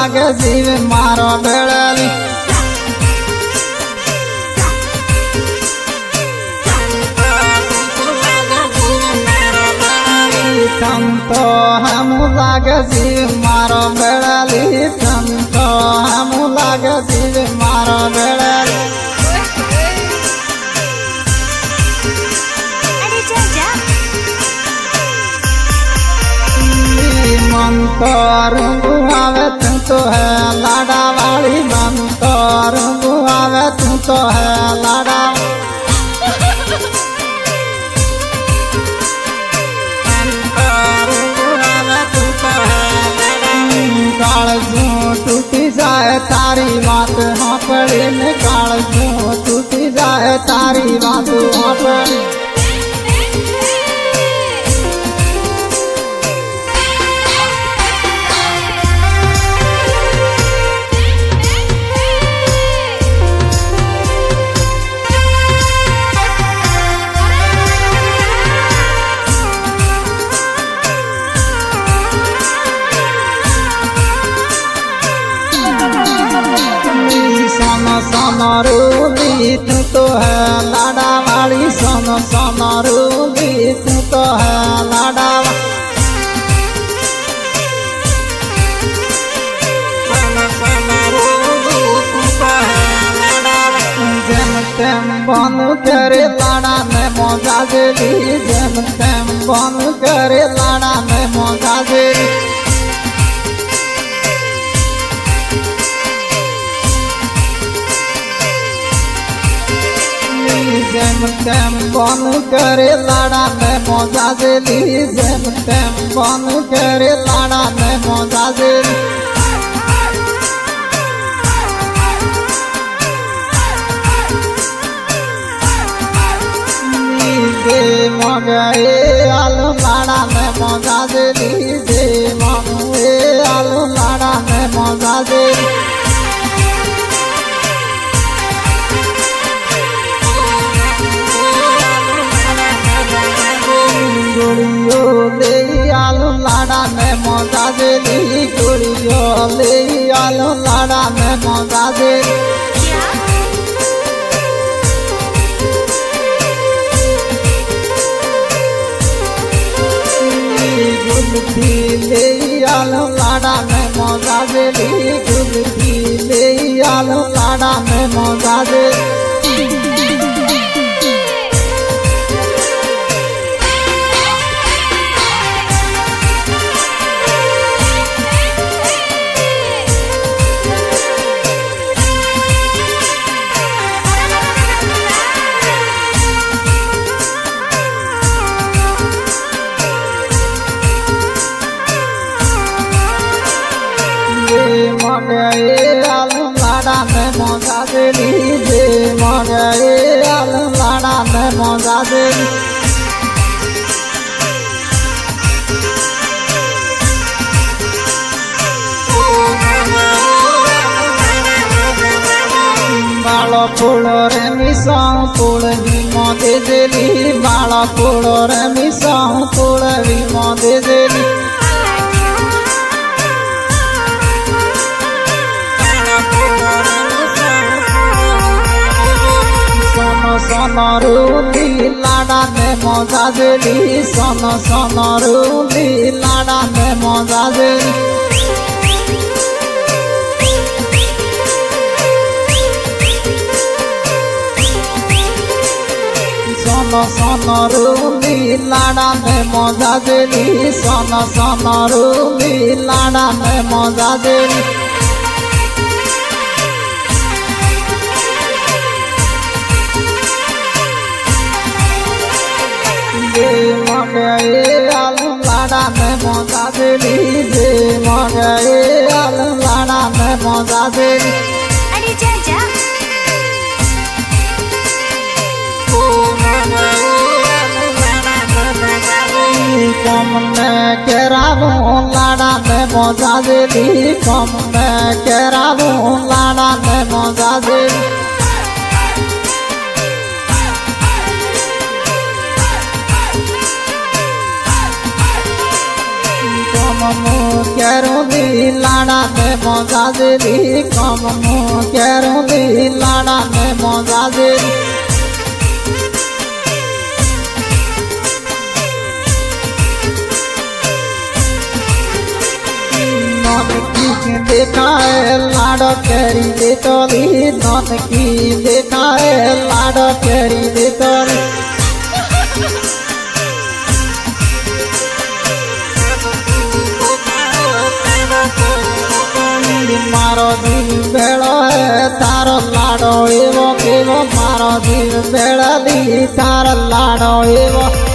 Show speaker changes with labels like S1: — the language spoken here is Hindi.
S1: लागे जीव मारो बेड़ली तो हम लागे जीव मारो बेड़ली तो हम लागे जीव मारो बेड़ली मन तो रंगू आवे तू तो है लाडा वाली मन तो रंगू आवे तू तो है लाडा कालजू टूटी जाए तारी बात हाँ पड़ी में कालजू टूटी जाए तारी बात हाँ पड़ी सोनरूली तू तो है लाडा वाली सोनरूली तू तो है लाडा जेम तेम बन करे लाडा में मौजा देली जेम तेम बन करे लाडा में मौजा देली जेम तेम बन करे लाड़ा में मौजा देली जेम तेम बन करे लाड़ा में मौजा देली जे मगे आलू लाड़ा में मौजा देली जे मगे आलू लाड़ा में मौजा देली गुड़ियो ले आलू लाड़ा में मौजा देली गुड़ियो ले आलू लाड़ा में मौजा देली गुलती ले आलू लाड़ा में मौजा देली गुलती ले आलू लाड़ा में मौजा देली मगे आलू लाड़ा में मौजा देली जे मगे आलू लाड़ा में मौजा देली बालो फूलो रे मिसाऊ फूल भी मौदे देली बालो फूलो रे मिसाऊ फूल भी मौदे देली सोनरूली लाड़ा में मौजा देली सोनरूली लाड़ा में मौजा देली सोनरूली लाड़ा में मौजा देली सोनरूली लाड़ा में मौजा देली मगे आलू लाड़ा में मौजा देली जे मगे आलू लाड़ा में मौजा देली
S2: अरे चाचा
S1: कम में केराबू लाड़ा में मौजा देली कम में केराबू लाड़ा में मौजा देली केरोली लाड़ा ने मजा जेली कम केरोली लाड़ा ने मजा जेली देखा है लाड़ केरी देतली नन की देखा है लाड़ केरी देतली मारो दिन बेड़ो है तारो लाड़ो एवो केवो मारो दिन बेड़ली तार लाड़ो एवो